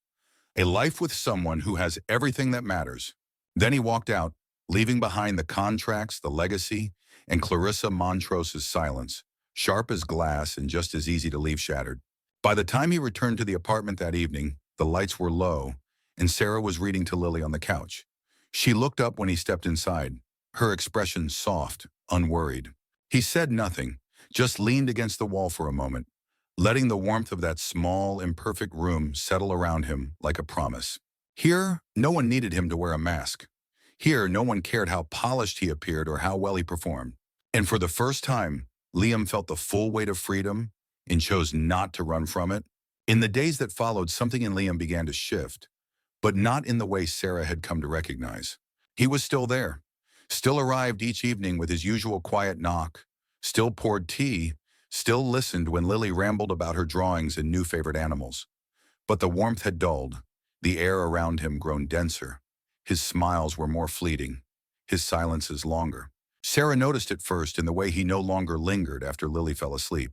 A life with someone who has everything that matters. Then he walked out, leaving behind the contracts, the legacy, and Clarissa Montrose's silence, sharp as glass and just as easy to leave shattered. By the time he returned to the apartment that evening, the lights were low, and Sarah was reading to Lily on the couch. She looked up when he stepped inside, her expression soft, unworried. He said nothing, just leaned against the wall for a moment, letting the warmth of that small, imperfect room settle around him like a promise. Here, no one needed him to wear a mask. Here, no one cared how polished he appeared or how well he performed. And for the first time, Liam felt the full weight of freedom and chose not to run from it. In the days that followed, something in Liam began to shift, but not in the way Sarah had come to recognize. He was still there, still arrived each evening with his usual quiet knock, still poured tea, still listened when Lily rambled about her drawings and new favorite animals. But the warmth had dulled, the air around him grown denser. His smiles were more fleeting, his silences longer. Sarah noticed it first in the way he no longer lingered after Lily fell asleep,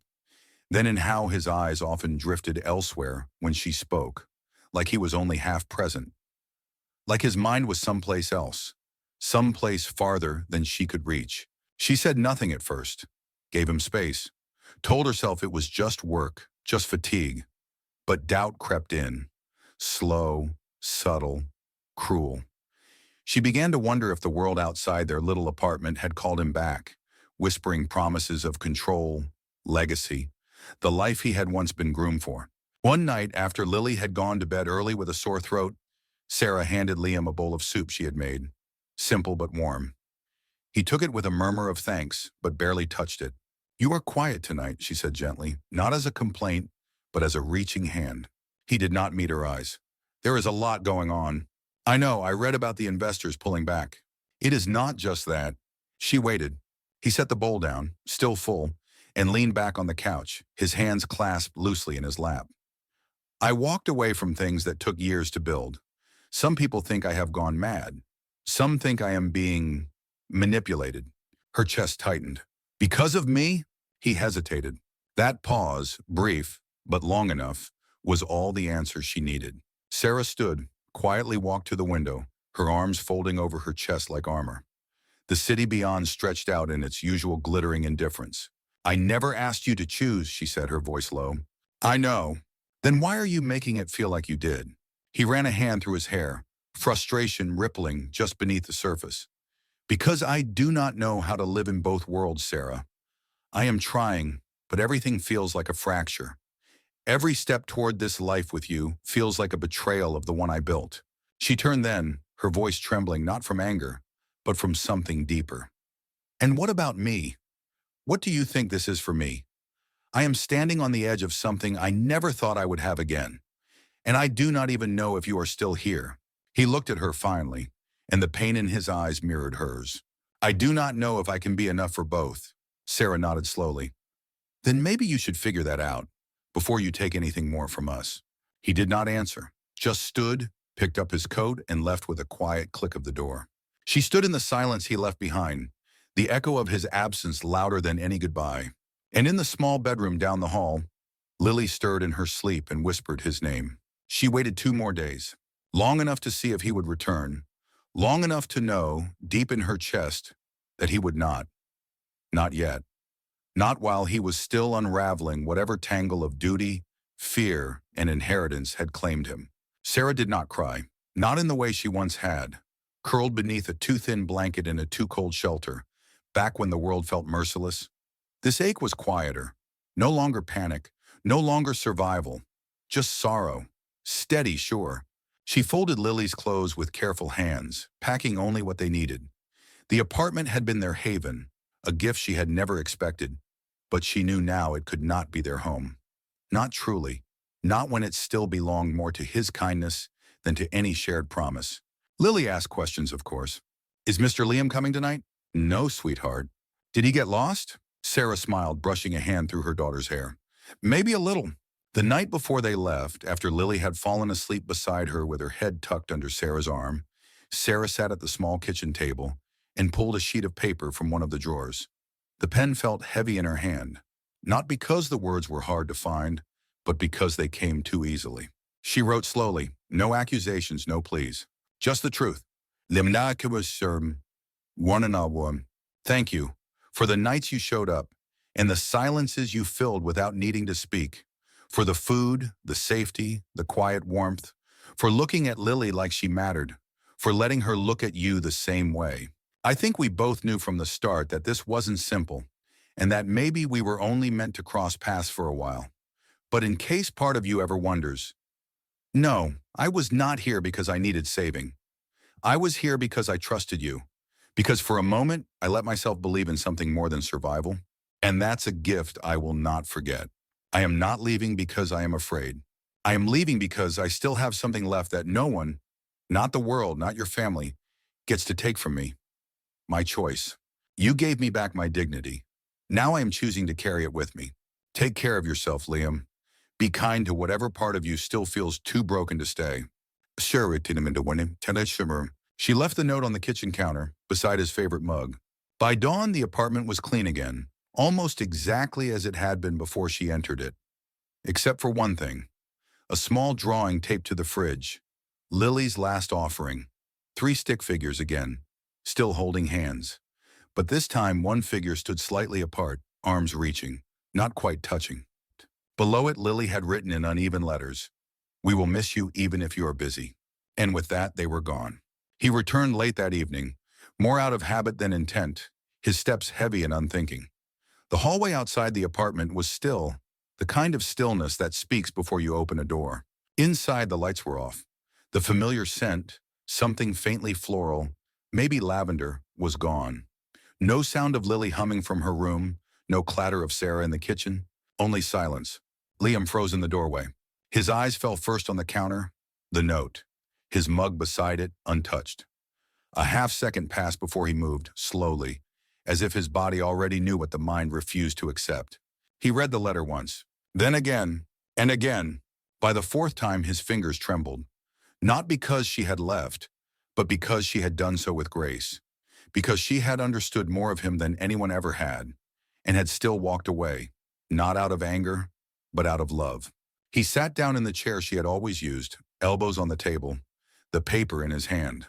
then in how his eyes often drifted elsewhere when she spoke, like he was only half present, like his mind was someplace else, someplace farther than she could reach. She said nothing at first, gave him space. told herself it was just work, just fatigue. But doubt crept in. Slow, subtle, cruel. She began to wonder if the world outside their little apartment had called him back, whispering promises of control, legacy, the life he had once been groomed for. One night, after Lily had gone to bed early with a sore throat, Sarah handed Liam a bowl of soup she had made, simple but warm. He took it with a murmur of thanks, but barely touched it. "You are quiet tonight," she said gently, not as a complaint, but as a reaching hand. He did not meet her eyes. "There is a lot going on. I know, I read about the investors pulling back. It is not just that." She waited. He set the bowl down, still full, and leaned back on the couch, his hands clasped loosely in his lap. "I walked away from things that took years to build. Some people think I have gone mad. Some think I am being manipulated." Her chest tightened. "Because of me?" He hesitated. That pause, brief, but long enough, was all the answer she needed. Sarah stood, quietly walked to the window, her arms folding over her chest like armor. The city beyond stretched out in its usual glittering indifference. "I never asked you to choose," she said, her voice low. "I know. Then why are you making it feel like you did?" He ran a hand through his hair, frustration rippling just beneath the surface. "Because I do not know how to live in both worlds, Sarah. I am trying, but everything feels like a fracture. Every step toward this life with you feels like a betrayal of the one I built." She turned then, her voice trembling not from anger, but from something deeper. "And what about me? What do you think this is for me? I am standing on the edge of something I never thought I would have again. And I do not even know if you are still here." He looked at her finally, and the pain in his eyes mirrored hers. "I do not know if I can be enough for both." Sarah nodded slowly. "Then maybe you should figure that out before you take anything more from us." He did not answer, just stood, picked up his coat, and left with a quiet click of the door. She stood in the silence he left behind, the echo of his absence louder than any goodbye. And in the small bedroom down the hall, Lily stirred in her sleep and whispered his name. She waited 2 more days, long enough to see if he would return, long enough to know, deep in her chest, that he would not. Not yet. Not while he was still unraveling whatever tangle of duty, fear, and inheritance had claimed him. Sarah did not cry, not in the way she once had, curled beneath a too thin blanket in a too cold shelter, back when the world felt merciless. This ache was quieter, no longer panic, no longer survival, just sorrow, steady, sure. She folded Lily's clothes with careful hands, packing only what they needed. The apartment had been their haven, a gift she had never expected, but she knew now it could not be their home. Not truly, not when it still belonged more to his kindness than to any shared promise. Lily asked questions, of course. "Is Mr. Liam coming tonight?" "No, sweetheart." "Did he get lost?" Sarah smiled, brushing a hand through her daughter's hair. "Maybe a little." The night before they left, after Lily had fallen asleep beside her with her head tucked under Sarah's arm, Sarah sat at the small kitchen table and pulled a sheet of paper from one of the drawers. The pen felt heavy in her hand, not because the words were hard to find, but because they came too easily. She wrote slowly, no accusations, no pleas, just the truth. One and all. Thank you for the nights you showed up and the silences you filled without needing to speak, for the food, the safety, the quiet warmth, for looking at Lily like she mattered, for letting her look at you the same way. I think we both knew from the start that this wasn't simple, and that maybe we were only meant to cross paths for a while. But in case part of you ever wonders, no, I was not here because I needed saving. I was here because I trusted you. Because for a moment, I let myself believe in something more than survival. And that's a gift I will not forget. I am not leaving because I am afraid. I am leaving because I still have something left that no one, not the world, not your family, gets to take from me. My choice. You gave me back my dignity. Now I am choosing to carry it with me. Take care of yourself, Liam. Be kind to whatever part of you still feels too broken to stay. She left the note on the kitchen counter, beside his favorite mug. By dawn, the apartment was clean again, almost exactly as it had been before she entered it. Except for one thing. A small drawing taped to the fridge. Lily's last offering. 3 stick figures again, still holding hands. But this time, one figure stood slightly apart, arms reaching. not quite touching. Below it, Lily had written in uneven letters, "We will miss you even if you are busy." And with that, they were gone. He returned late that evening, more out of habit than intent, his steps heavy and unthinking. The hallway outside the apartment was still, the kind of stillness that speaks before you open a door. Inside, the lights were off. The familiar scent, something faintly floral, maybe lavender, was gone. No sound of Lily humming from her room, no clatter of Sarah in the kitchen, only silence. Liam froze in the doorway. His eyes fell first on the counter, the note, his mug beside it, untouched. A half-second passed before he moved, slowly, as if his body already knew what the mind refused to accept. He read the letter once, then again, and again. By the fourth time, his fingers trembled. Not because she had left, but because she had done so with grace. Because she had understood more of him than anyone ever had, and had still walked away, not out of anger, but out of love. He sat down in the chair she had always used, elbows on the table, the paper in his hand.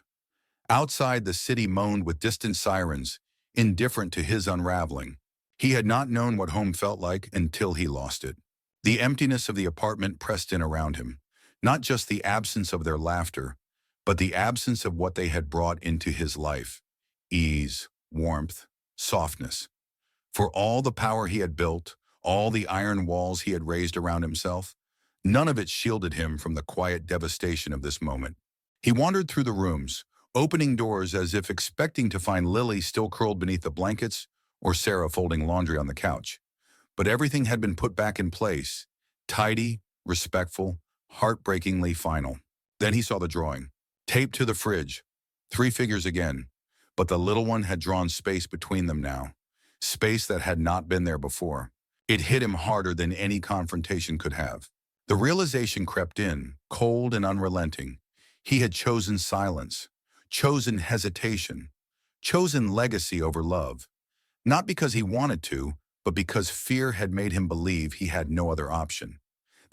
Outside, the city moaned with distant sirens, indifferent to his unraveling. He had not known what home felt like until he lost it. The emptiness of the apartment pressed in around him, not just the absence of their laughter, but the absence of what they had brought into his life. Ease, warmth, softness. For all the power he had built, all the iron walls he had raised around himself, none of it shielded him from the quiet devastation of this moment. He wandered through the rooms, opening doors as if expecting to find Lily still curled beneath the blankets or Sarah folding laundry on the couch. But everything had been put back in place, tidy, respectful, heartbreakingly final. Then he saw the drawing, taped to the fridge, 3 figures again, but the little one had drawn space between them now, space that had not been there before. It hit him harder than any confrontation could have. The realization crept in, cold and unrelenting. He had chosen silence, chosen hesitation, chosen legacy over love. Not because he wanted to, but because fear had made him believe he had no other option.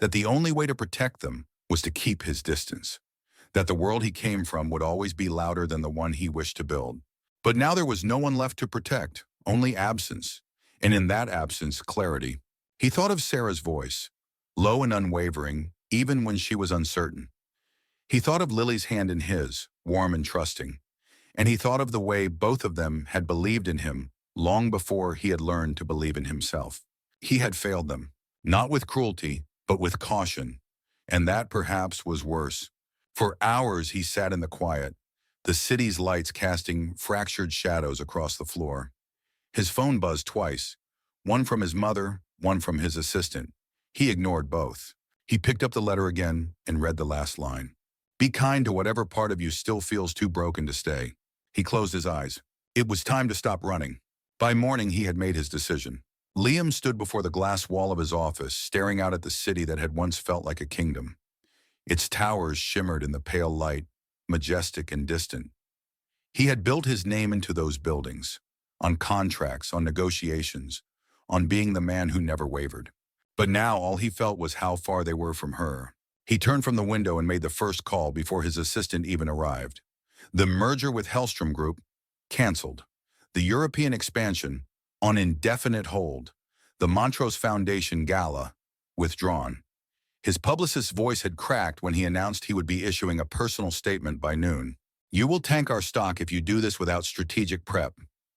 That the only way to protect them was to keep his distance. That the world he came from would always be louder than the one he wished to build. But now there was no one left to protect, only absence. And in that absence, clarity. He thought of Sarah's voice, low and unwavering, even when she was uncertain. He thought of Lily's hand in his, warm and trusting. And he thought of the way both of them had believed in him long before he had learned to believe in himself. He had failed them, not with cruelty, but with caution. And that perhaps was worse. For hours he sat in the quiet, the city's lights casting fractured shadows across the floor. His phone buzzed twice, one from his mother, one from his assistant. He ignored both. He picked up the letter again and read the last line. Be kind to whatever part of you still feels too broken to stay. He closed his eyes. It was time to stop running. By morning, he had made his decision. Liam stood before the glass wall of his office, staring out at the city that had once felt like a kingdom. Its towers shimmered in the pale light, majestic and distant. He had built his name into those buildings, on contracts, on negotiations, on being the man who never wavered. But now all he felt was how far they were from her. He turned from the window and made the first call before his assistant even arrived. The merger with Hellstrom Group, canceled. The European expansion, on indefinite hold. The Montrose Foundation Gala, withdrawn. His publicist's voice had cracked when he announced he would be issuing a personal statement by noon. You will tank our stock if you do this without strategic prep,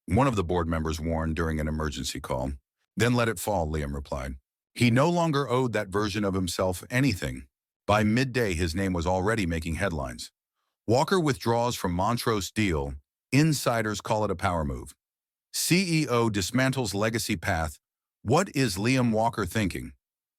one of the board members warned during an emergency call. Then let it fall, Liam replied. He no longer owed that version of himself anything. By midday, his name was already making headlines. Walker withdraws from Montrose deal. Insiders call it a power move. CEO dismantles legacy path. What is Liam Walker thinking?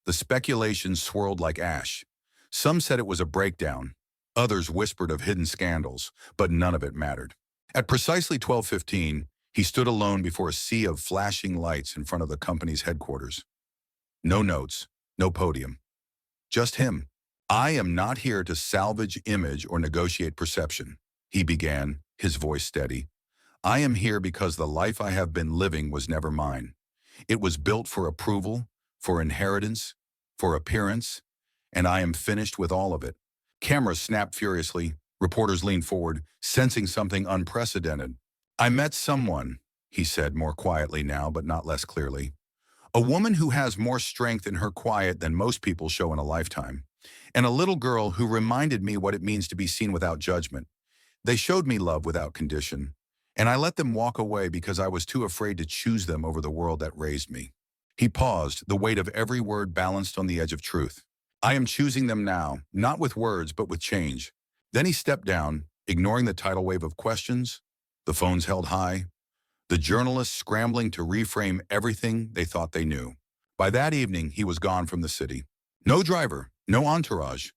The speculation swirled like ash. Some said it was a breakdown. Others whispered of hidden scandals, but none of it mattered. At precisely 12:15, he stood alone before a sea of flashing lights in front of the company's headquarters. No notes, no podium. Just him. I am not here to salvage image or negotiate perception, he began, his voice steady. I am here because the life I have been living was never mine. It was built for approval, for inheritance, for appearance, and I am finished with all of it. Cameras snapped furiously. Reporters leaned forward, sensing something unprecedented. I met someone, he said more quietly now, but not less clearly. A woman who has more strength in her quiet than most people show in a lifetime. And a little girl who reminded me what it means to be seen without judgment. They showed me love without condition. And I let them walk away because I was too afraid to choose them over the world that raised me. He paused, the weight of every word balanced on the edge of truth. I am choosing them now, not with words, but with change. Then he stepped down, ignoring the tidal wave of questions, the phones held high, the journalists scrambling to reframe everything they thought they knew. By that evening, he was gone from the city. No driver, no entourage,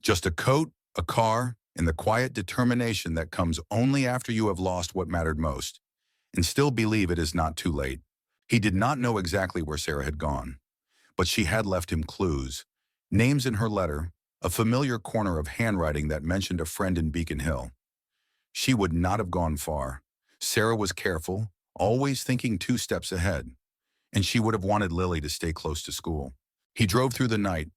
just a coat, a car, and the quiet determination that comes only after you have lost what mattered most, and still believe it is not too late. He did not know exactly where Sarah had gone, but she had left him clues, names in her letter, a familiar corner of handwriting that mentioned a friend in Beacon Hill. She would not have gone far. Sarah was careful, always thinking 2 steps ahead, and she would have wanted Lily to stay close to school. He drove through the night,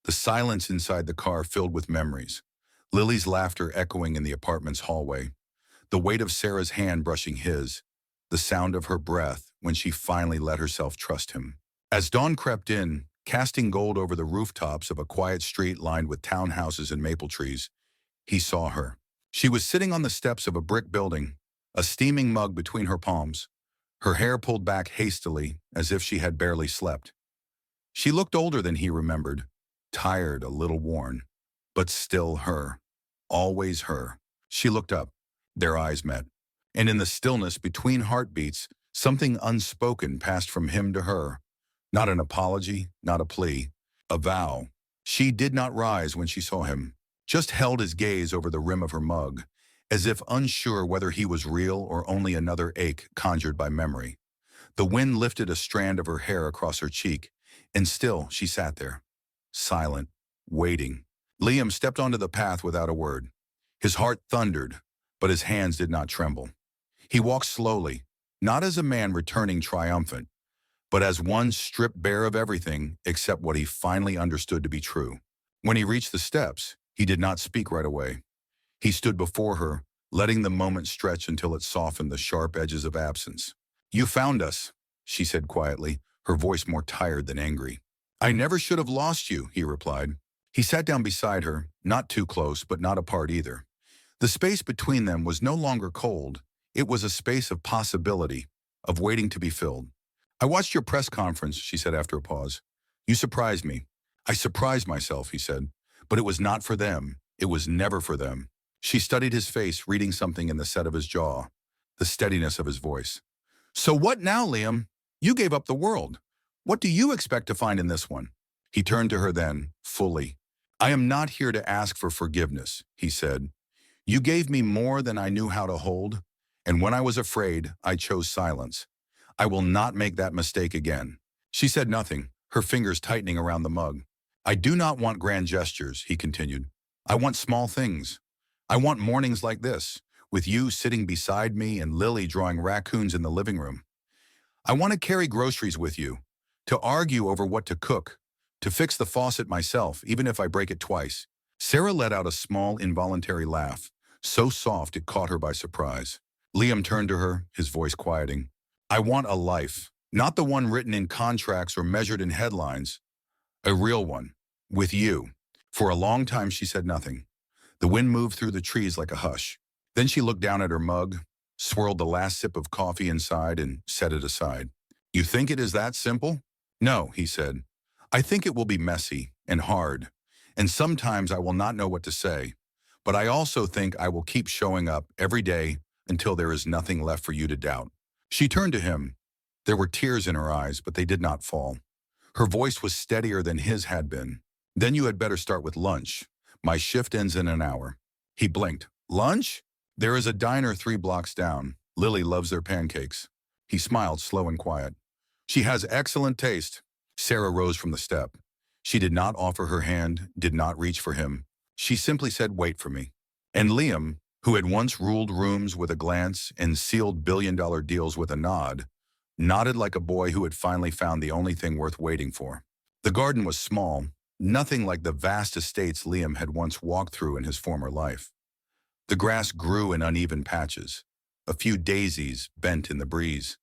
the silence inside the car filled with memories, Lily's laughter echoing in the apartment's hallway, the weight of Sarah's hand brushing his, the sound of her breath when she finally let herself trust him. As dawn crept in, casting gold over the rooftops of a quiet street lined with townhouses and maple trees, he saw her. She was sitting on the steps of a brick building, a steaming mug between her palms, her hair pulled back hastily as if she had barely slept. She looked older than he remembered, tired, a little worn, but still her, always her. She looked up. Their eyes met. And in the stillness between heartbeats, something unspoken passed from him to her. Not an apology, not a plea, a vow. She did not rise when she saw him, just held his gaze over the rim of her mug, as if unsure whether he was real or only another ache conjured by memory. The wind lifted a strand of her hair across her cheek, and still she sat there, silent, waiting. Liam stepped onto the path without a word. His heart thundered, but his hands did not tremble. He walked slowly, not as a man returning triumphant, but as one stripped bare of everything except what he finally understood to be true. When he reached the steps, he did not speak right away. He stood before her, letting the moment stretch until it softened the sharp edges of absence. "You found us," she said quietly, her voice more tired than angry. "I never should have lost you," he replied. He sat down beside her, not too close, but not apart either. The space between them was no longer cold. It was a space of possibility, of waiting to be filled. "I watched your press conference," she said after a pause. "You surprised me." "I surprised myself," he said. "But it was not for them. It was never for them." She studied his face, reading something in the set of his jaw, the steadiness of his voice. "So what now, Liam? You gave up the world. What do you expect to find in this one?" He turned to her then, fully. "I am not here to ask for forgiveness," he said. "You gave me more than I knew how to hold, and when I was afraid, I chose silence. I will not make that mistake again." She said nothing, her fingers tightening around the mug. "I do not want grand gestures," he continued. "I want small things. I want mornings like this, with you sitting beside me and Lily drawing raccoons in the living room. I want to carry groceries with you, to argue over what to cook, to fix the faucet myself, even if I break it twice." Sarah let out a small, involuntary laugh, so soft it caught her by surprise. Liam turned to her, his voice quieting. "I want a life, not the one written in contracts or measured in headlines. A real one, with you." For a long time she said nothing. The wind moved through the trees like a hush. Then she looked down at her mug, swirled the last sip of coffee inside, and set it aside. "You think it is that simple?" "No," he said. "I think it will be messy and hard, and sometimes I will not know what to say. But I also think I will keep showing up every day until there is nothing left for you to doubt." She turned to him. There were tears in her eyes, but they did not fall. Her voice was steadier than his had been. "Then you had better start with lunch. My shift ends in an hour." He blinked. "Lunch?" "There is a diner 3 blocks down. Lily loves their pancakes." He smiled, slow and quiet. "She has excellent taste." Sarah rose from the step. She did not offer her hand, did not reach for him. She simply said, "Wait for me." And Liam, who had once ruled rooms with a glance and sealed billion-dollar deals with a nod, nodded like a boy who had finally found the only thing worth waiting for. The garden was small, nothing like the vast estates Liam had once walked through in his former life. The grass grew in uneven patches, a few daisies bent in the breeze.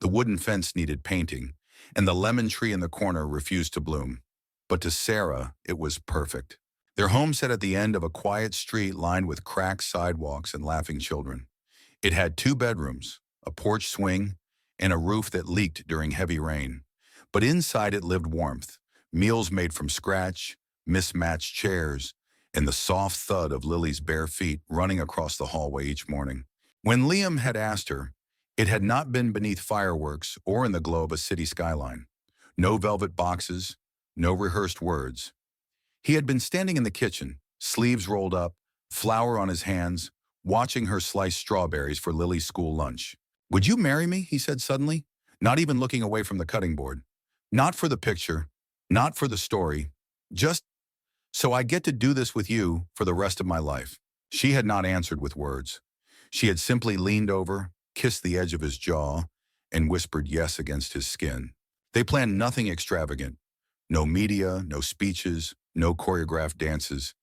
The wooden fence needed painting, and the lemon tree in the corner refused to bloom. But to Sarah, it was perfect. Their home sat at the end of a quiet street lined with cracked sidewalks and laughing children. It had two bedrooms, a porch swing, and a roof that leaked during heavy rain. But inside it lived warmth, meals made from scratch, mismatched chairs, and the soft thud of Lily's bare feet running across the hallway each morning. When Liam had asked her, it had not been beneath fireworks or in the glow of a city skyline. No velvet boxes, no rehearsed words. He had been standing in the kitchen, sleeves rolled up, flour on his hands, watching her slice strawberries for Lily's school lunch. "Would you marry me?" he said suddenly, not even looking away from the cutting board. "Not for the picture, not for the story, just so I get to do this with you for the rest of my life." She had not answered with words. She had simply leaned over, kissed the edge of his jaw, and whispered yes against his skin. They planned nothing extravagant. No media, no speeches, no choreographed dances.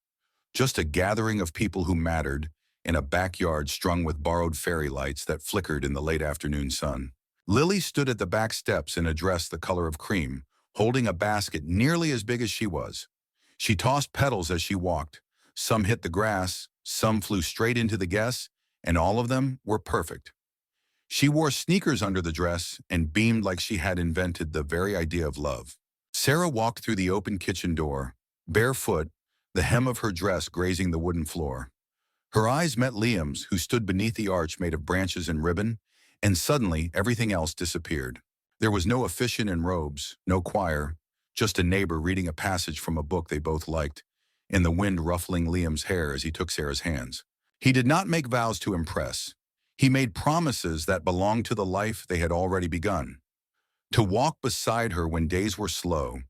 Just a gathering of people who mattered in a backyard strung with borrowed fairy lights that flickered in the late afternoon sun. Lily stood at the back steps in a dress the color of cream, holding a basket nearly as big as she was. She tossed petals as she walked. Some hit the grass, some flew straight into the guests, and all of them were perfect. She wore sneakers under the dress and beamed like she had invented the very idea of love. Sarah walked through the open kitchen door, barefoot, the hem of her dress grazing the wooden floor. Her eyes met Liam's, who stood beneath the arch made of branches and ribbon, and suddenly everything else disappeared. There was no officiant in robes, no choir, just a neighbor reading a passage from a book they both liked, and the wind ruffling Liam's hair as he took Sarah's hands. He did not make vows to impress. He made promises that belonged to the life they had already begun. To walk beside her when days were slow,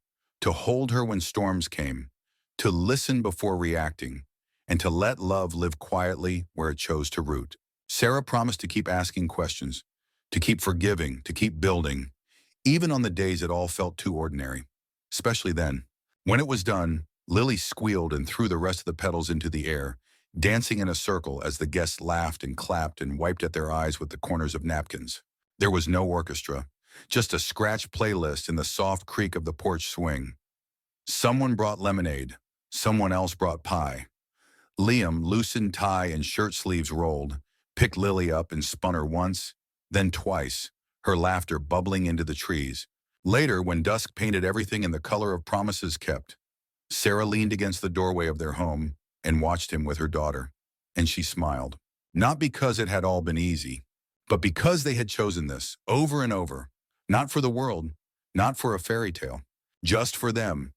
to hold her when storms came, to listen before reacting, and to let love live quietly where it chose to root. Sarah promised to keep asking questions, to keep forgiving, to keep building, even on the days it all felt too ordinary. Especially then. When it was done, Lily squealed and threw the rest of the petals into the air, dancing in a circle as the guests laughed and clapped and wiped at their eyes with the corners of napkins. There was no orchestra, just a scratch playlist in the soft creak of the porch swing. Someone brought lemonade, someone else brought pie. Liam loosened tie and shirt sleeves rolled, picked Lily up and spun her once, then twice, her laughter bubbling into the trees. Later, when dusk painted everything in the color of promises kept, Sarah leaned against the doorway of their home and watched him with her daughter, and she smiled. Not because it had all been easy, but because they had chosen this over and over, not for the world, not for a fairy tale, just for them,